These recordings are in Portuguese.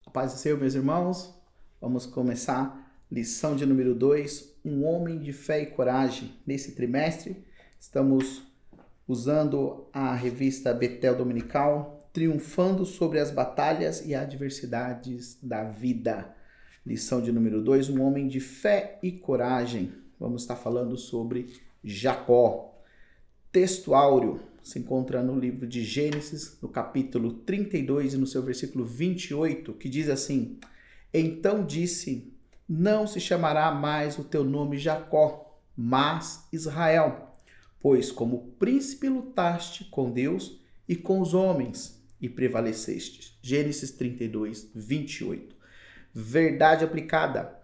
A paz do Senhor, meus irmãos. Vamos começar lição de número 2, um homem de fé e coragem. Nesse trimestre, estamos usando a revista Betel Dominical, triunfando sobre as batalhas e adversidades da vida. Lição de número 2, um homem de fé e coragem. Vamos estar falando sobre Jacó. Texto áureo se encontra no livro de Gênesis, no capítulo 32 e no seu versículo 28, que diz assim: Então disse, não se chamará mais o teu nome Jacó, mas Israel, pois como príncipe lutaste com Deus e com os homens e prevaleceste. Gênesis 32, 28. Verdade aplicada.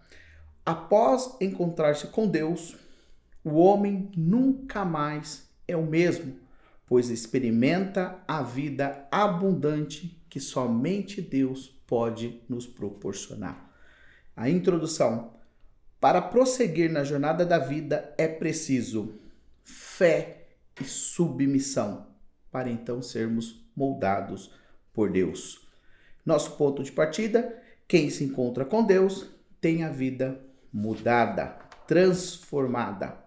Após encontrar-se com Deus, o homem nunca mais é o mesmo, pois experimenta a vida abundante que somente Deus pode nos proporcionar. A introdução. Para prosseguir na jornada da vida é preciso fé e submissão, para então sermos moldados por Deus. Nosso ponto de partida: quem se encontra com Deus tem a vida mudada, transformada.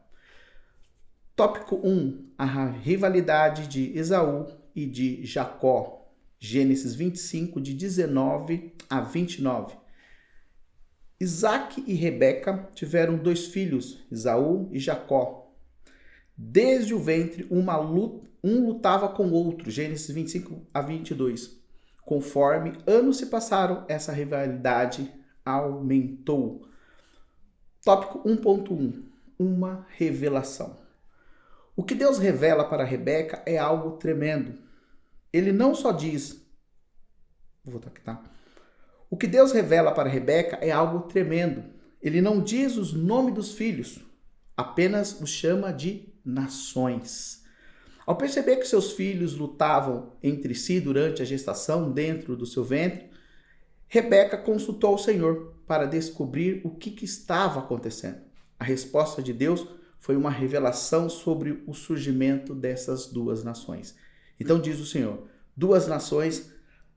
Tópico 1. A rivalidade de Esaú e de Jacó. Gênesis 25, de 19 a 29. Isaac e Rebeca tiveram 2 filhos, Esaú e Jacó. Desde o ventre, um lutava com o outro. Gênesis 25 a 22. Conforme anos se passaram, essa rivalidade aumentou. Tópico 1.1. Uma revelação. O que Deus revela para Rebeca é algo tremendo. Ele não só diz... Vou voltar aqui, tá? O que Deus revela para Rebeca é algo tremendo. Ele não diz os nomes dos filhos, apenas os chama de nações. Ao perceber que seus filhos lutavam entre si durante a gestação dentro do seu ventre, Rebeca consultou o Senhor para descobrir o que estava acontecendo. A resposta de Deus foi uma revelação sobre o surgimento dessas 2 nações. Então diz o Senhor: 2 nações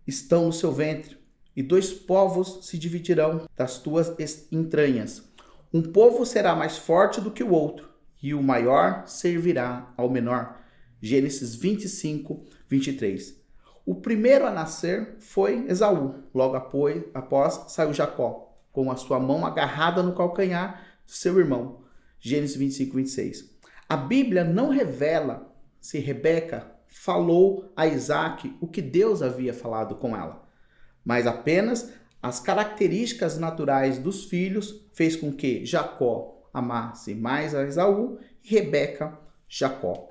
estão no seu ventre, e 2 povos se dividirão das tuas entranhas. Um povo será mais forte do que o outro, e o maior servirá ao menor. Gênesis 25, 23. O primeiro a nascer foi Esaú. Logo após saiu Jacó, com a sua mão agarrada no calcanhar de seu irmão. Gênesis 25, 26. A Bíblia não revela se Rebeca falou a Isaac o que Deus havia falado com ela, mas apenas as características naturais dos filhos fez com que Jacó amasse mais a Esaú e Rebeca Jacó.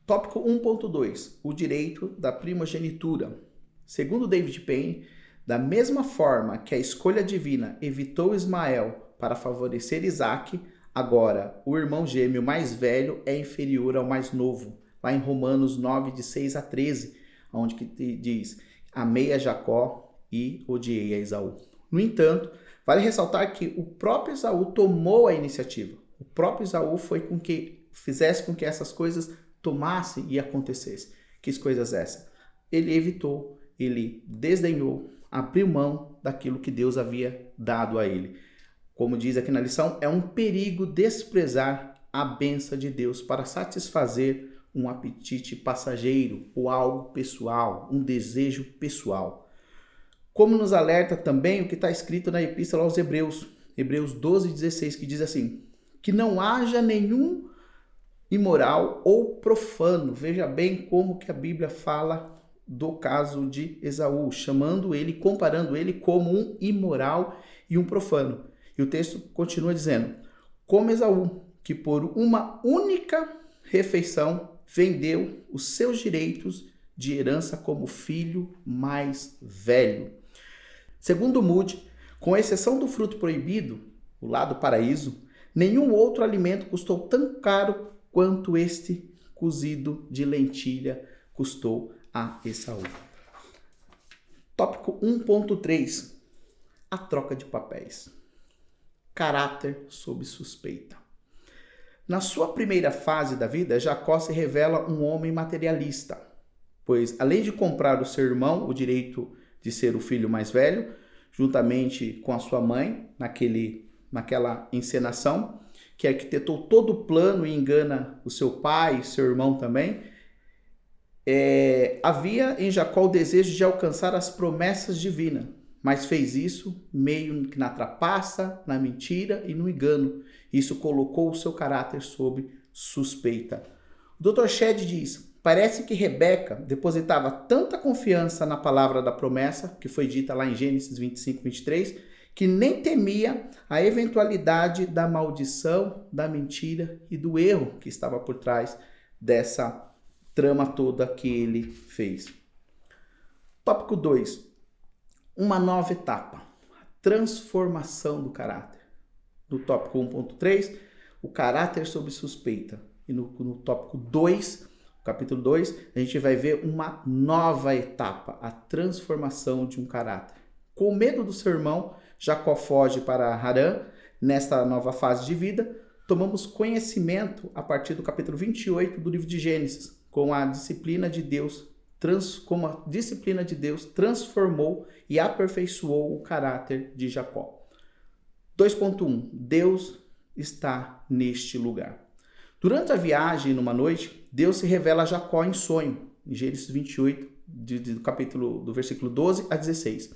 Tópico 1.2. O direito da primogenitura. Segundo David Payne, da mesma forma que a escolha divina evitou Ismael para favorecer Isaac, agora, o irmão gêmeo mais velho é inferior ao mais novo. Lá em Romanos 9, de 6 a 13, onde que diz: amei a Jacó e odiei a Esaú. No entanto, vale ressaltar que o próprio Esaú tomou a iniciativa. O próprio Esaú foi com que fizesse com que essas coisas tomassem e acontecessem. Que coisas essas? Ele evitou, ele desdenhou, abriu mão daquilo que Deus havia dado a ele. Como diz aqui na lição, é um perigo desprezar a bênção de Deus para satisfazer um apetite passageiro ou algo pessoal, um desejo pessoal. Como nos alerta também o que está escrito na Epístola aos Hebreus, Hebreus 12, 16, que diz assim: que não haja nenhum imoral ou profano. Veja bem como que a Bíblia fala do caso de Esaú, chamando ele, comparando ele como um imoral e um profano. E o texto continua dizendo: como Esaú, que por uma única refeição vendeu os seus direitos de herança como filho mais velho. Segundo Moody, com exceção do fruto proibido, o lá do paraíso, nenhum outro alimento custou tão caro quanto este cozido de lentilha custou a Esaú. Tópico 1.3. A troca de papéis. Caráter sob suspeita. Na sua primeira fase da vida, Jacó se revela um homem materialista, pois, além de comprar o seu irmão o direito de ser o filho mais velho, juntamente com a sua mãe, naquela encenação, que arquitetou todo o plano e engana o seu pai e seu irmão também. Havia em Jacó o desejo de alcançar as promessas divinas, mas fez isso meio que na trapaça, na mentira e no engano. Isso colocou o seu caráter sob suspeita. O Dr. Shedd diz: parece que Rebeca depositava tanta confiança na palavra da promessa, que foi dita lá em Gênesis 25, 23, que nem temia a eventualidade da maldição, da mentira e do erro que estava por trás dessa trama toda que ele fez. Tópico 2. Uma nova etapa. A transformação do caráter. No tópico 1.3, o caráter sob suspeita. E no tópico 2, capítulo 2, a gente vai ver uma nova etapa, a transformação de um caráter. Com medo do seu irmão, Jacó foge para Harã. Nesta nova fase de vida, tomamos conhecimento a partir do capítulo 28 do livro de Gênesis, como a disciplina de Deus transformou e aperfeiçoou o caráter de Jacó. 2.1. Deus está neste lugar. Durante a viagem, numa noite, Deus se revela a Jacó em sonho, em Gênesis 28, do versículo 12 a 16.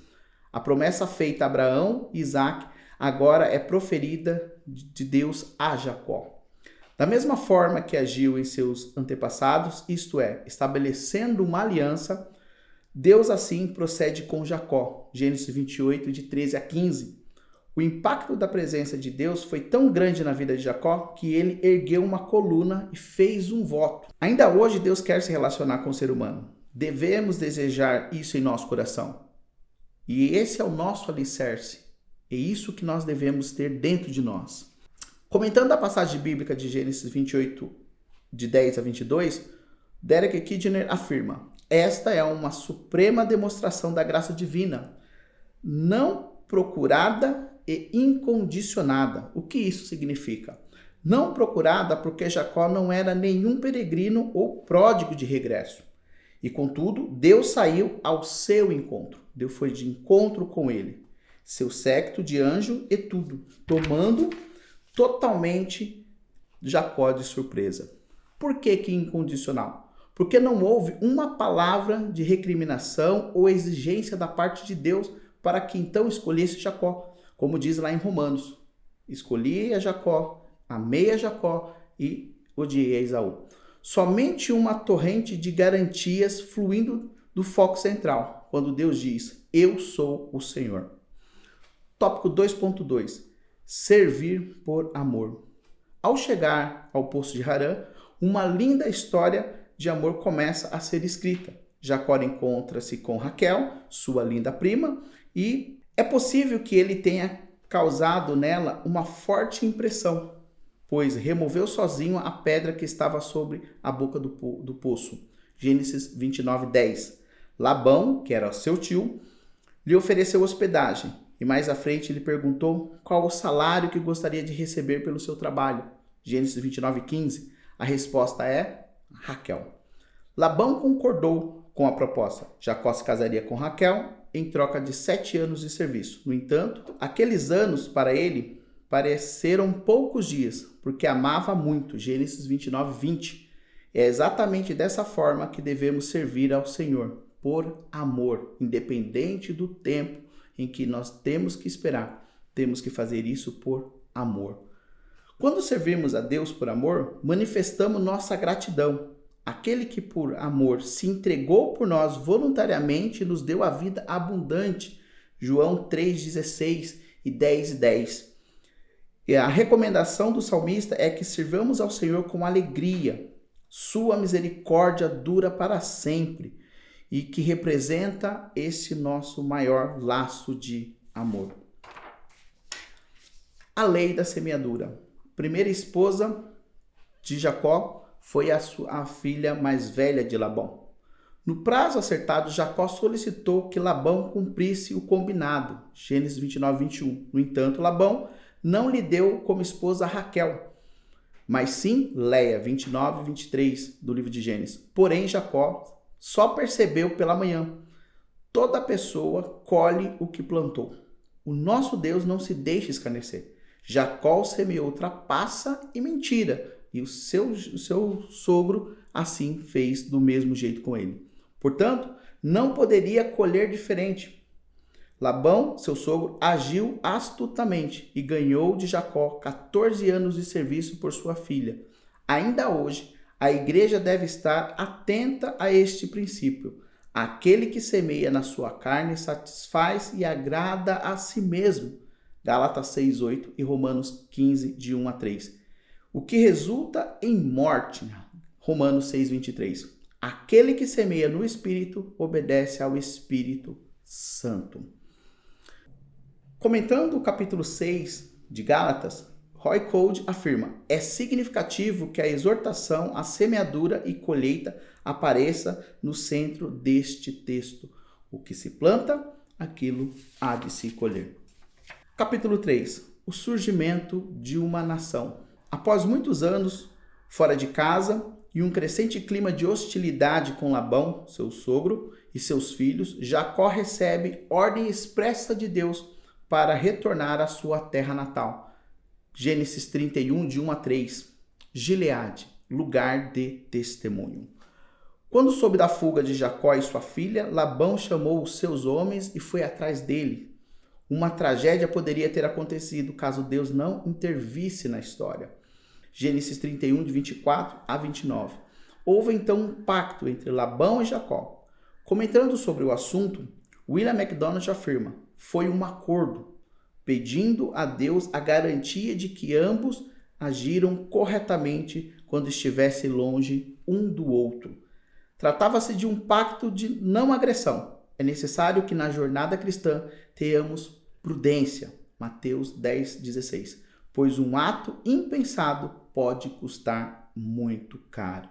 A promessa feita a Abraão e Isaac agora é proferida de Deus a Jacó. Da mesma forma que agiu em seus antepassados, isto é, estabelecendo uma aliança, Deus assim procede com Jacó. Gênesis 28, de 13 a 15. O impacto da presença de Deus foi tão grande na vida de Jacó que ele ergueu uma coluna e fez um voto. Ainda hoje Deus quer se relacionar com o ser humano. Devemos desejar isso em nosso coração. E esse é o nosso alicerce. É isso que nós devemos ter dentro de nós. Comentando a passagem bíblica de Gênesis 28, de 10 a 22, Derek Kidner afirma: esta é uma suprema demonstração da graça divina, não procurada e incondicionada. O que isso significa? Não procurada porque Jacó não era nenhum peregrino ou pródigo de regresso. E contudo, Deus saiu ao seu encontro. Deus foi de encontro com ele, seu séquito de anjo e tudo, tomando totalmente Jacó de surpresa. Por que incondicional? Porque não houve uma palavra de recriminação ou exigência da parte de Deus para que então escolhesse Jacó. Como diz lá em Romanos: escolhi a Jacó, amei a Jacó e odiei a Esaú. Somente uma torrente de garantias fluindo do foco central, quando Deus diz: eu sou o Senhor. Tópico 2.2. Servir por amor. Ao chegar ao poço de Harã, uma linda história de amor começa a ser escrita. Jacó encontra-se com Raquel, sua linda prima, e é possível que ele tenha causado nela uma forte impressão, pois removeu sozinho a pedra que estava sobre a boca do poço. Gênesis 29:10. Labão, que era seu tio, lhe ofereceu hospedagem. E mais à frente ele perguntou qual o salário que gostaria de receber pelo seu trabalho. Gênesis 29:15. A resposta é Raquel. Labão concordou com a proposta. Jacó se casaria com Raquel em troca de 7 anos de serviço. No entanto, aqueles anos para ele pareceram poucos dias, porque amava muito. Gênesis 29:20. É exatamente dessa forma que devemos servir ao Senhor, por amor, independente do tempo em que nós temos que esperar. Temos que fazer isso por amor. Quando servimos a Deus por amor, manifestamos nossa gratidão. Aquele que por amor se entregou por nós voluntariamente nos deu a vida abundante. João 3,16 e 10:10. E a recomendação do salmista é que sirvamos ao Senhor com alegria. Sua misericórdia dura para sempre. E que representa esse nosso maior laço de amor. A lei da semeadura. Primeira esposa de Jacó foi a filha mais velha de Labão. No prazo acertado, Jacó solicitou que Labão cumprisse o combinado. Gênesis 29:21. No entanto, Labão não lhe deu como esposa Raquel, mas sim Léia, 29:23 do livro de Gênesis. Porém, Jacó só percebeu pela manhã. Toda pessoa colhe o que plantou. O nosso Deus não se deixa escarnecer. Jacó semeou trapaça e mentira, e o seu sogro assim fez do mesmo jeito com ele. Portanto, não poderia colher diferente. Labão, seu sogro, agiu astutamente e ganhou de Jacó 14 anos de serviço por sua filha. Ainda hoje, a igreja deve estar atenta a este princípio. Aquele que semeia na sua carne satisfaz e agrada a si mesmo. Gálatas 6:8 e Romanos 15, de 1 a 3. O que resulta em morte. Romanos 6:23. Aquele que semeia no Espírito obedece ao Espírito Santo. Comentando o capítulo 6 de Gálatas, Roy Code afirma: é significativo que a exortação à semeadura e colheita apareça no centro deste texto. O que se planta, aquilo há de se colher. Capítulo 3. O surgimento de uma nação. Após muitos anos fora de casa e um crescente clima de hostilidade com Labão, seu sogro, e seus filhos, Jacó recebe ordem expressa de Deus para retornar à sua terra natal. Gênesis 31, de 1 a 3. Gileade, lugar de testemunho. Quando soube da fuga de Jacó e sua filha, Labão chamou os seus homens e foi atrás dele. Uma tragédia poderia ter acontecido caso Deus não intervisse na história. Gênesis 31, de 24 a 29. Houve então um pacto entre Labão e Jacó. Comentando sobre o assunto, William MacDonald afirma: foi um acordo, pedindo a Deus a garantia de que ambos agiram corretamente quando estivessem longe um do outro. Tratava-se de um pacto de não agressão. É necessário que na jornada cristã tenhamos prudência. Mateus 10:16. Pois um ato impensado pode custar muito caro.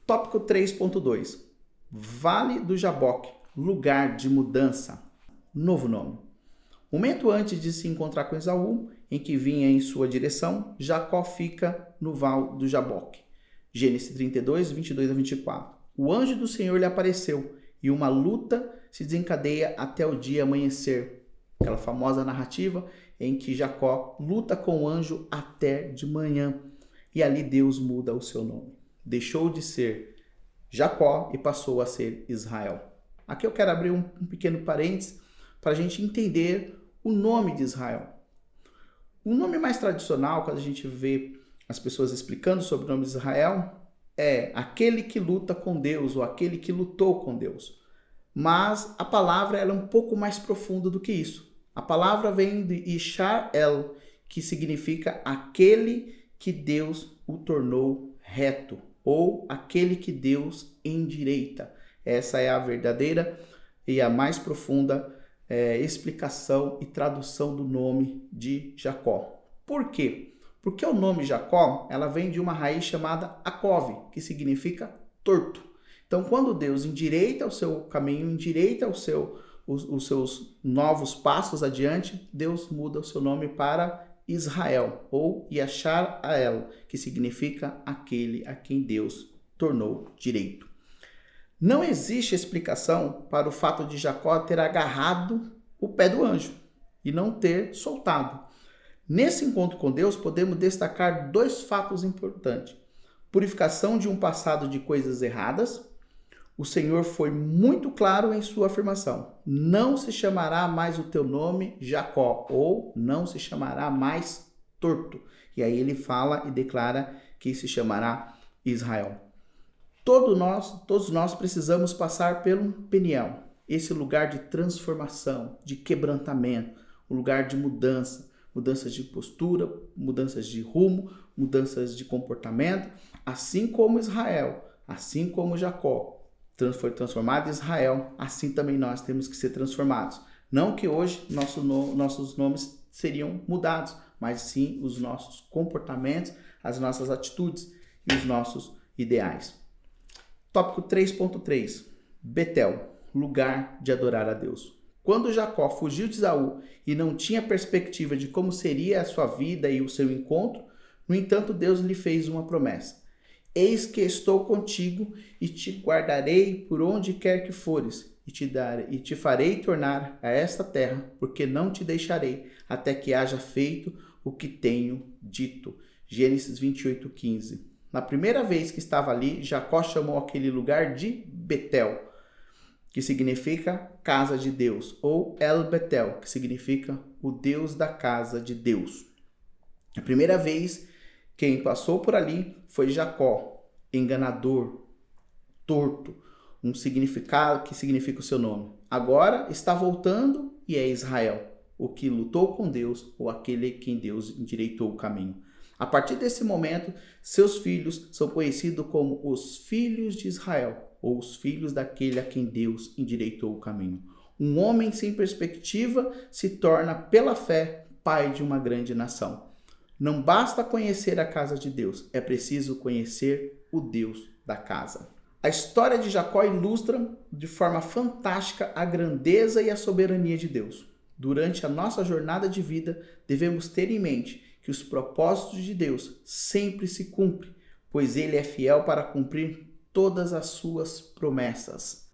Tópico 3.2. Vale do Jaboque, lugar de mudança. Novo nome. Momento antes de se encontrar com Esaú, em que vinha em sua direção, Jacó fica no Val do Jaboque. Gênesis 32, 22 a 24. O anjo do Senhor lhe apareceu e uma luta se desencadeia até o dia amanhecer. Aquela famosa narrativa em que Jacó luta com o anjo até de manhã. E ali Deus muda o seu nome. Deixou de ser Jacó e passou a ser Israel. Aqui eu quero abrir um pequeno parênteses para a gente entender o nome de Israel. O nome mais tradicional, quando a gente vê as pessoas explicando sobre o nome de Israel, é aquele que luta com Deus ou aquele que lutou com Deus. Mas a palavra ela é um pouco mais profunda do que isso. A palavra vem de Ishar-El, que significa aquele que Deus o tornou reto, ou aquele que Deus endireita. Essa é a verdadeira e a mais profunda explicação e tradução do nome de Jacó. Por quê? Porque o nome Jacó ela vem de uma raiz chamada Akov, que significa torto. Então, quando Deus endireita o seu caminho, endireita os seus novos passos adiante, Deus muda o seu nome para Israel, ou Yashar-El, que significa aquele a quem Deus tornou direito. Não existe explicação para o fato de Jacó ter agarrado o pé do anjo e não ter soltado. Nesse encontro com Deus, podemos destacar dois fatos importantes. Purificação de um passado de coisas erradas. O Senhor foi muito claro em sua afirmação. Não se chamará mais o teu nome Jacó, ou não se chamará mais torto. E aí ele fala e declara que se chamará Israel. Todos nós precisamos passar pelo Peniel, esse lugar de transformação, de quebrantamento, um lugar de mudança, mudanças de postura, mudanças de rumo, mudanças de comportamento, assim como Israel, assim como Jacó foi transformado em Israel, assim também nós temos que ser transformados. Não que hoje nossos nomes seriam mudados, mas sim os nossos comportamentos, as nossas atitudes e os nossos ideais. Tópico 3.3. Betel, lugar de adorar a Deus. Quando Jacó fugiu de Esaú e não tinha perspectiva de como seria a sua vida e o seu encontro, no entanto, Deus lhe fez uma promessa. Eis que estou contigo e te guardarei por onde quer que fores, e te farei tornar a esta terra, porque não te deixarei até que haja feito o que tenho dito. Gênesis 28:15. Na primeira vez que estava ali, Jacó chamou aquele lugar de Betel, que significa casa de Deus, ou El Betel, que significa o Deus da casa de Deus. A primeira vez quem passou por ali foi Jacó, enganador, torto, um significado que significa o seu nome. Agora está voltando e é Israel, o que lutou com Deus ou aquele quem Deus endireitou o caminho. A partir desse momento, seus filhos são conhecidos como os filhos de Israel, ou os filhos daquele a quem Deus endireitou o caminho. Um homem sem perspectiva se torna, pela fé, pai de uma grande nação. Não basta conhecer a casa de Deus, é preciso conhecer o Deus da casa. A história de Jacó ilustra de forma fantástica a grandeza e a soberania de Deus. Durante a nossa jornada de vida, devemos ter em mente que os propósitos de Deus sempre se cumprem, pois Ele é fiel para cumprir todas as suas promessas.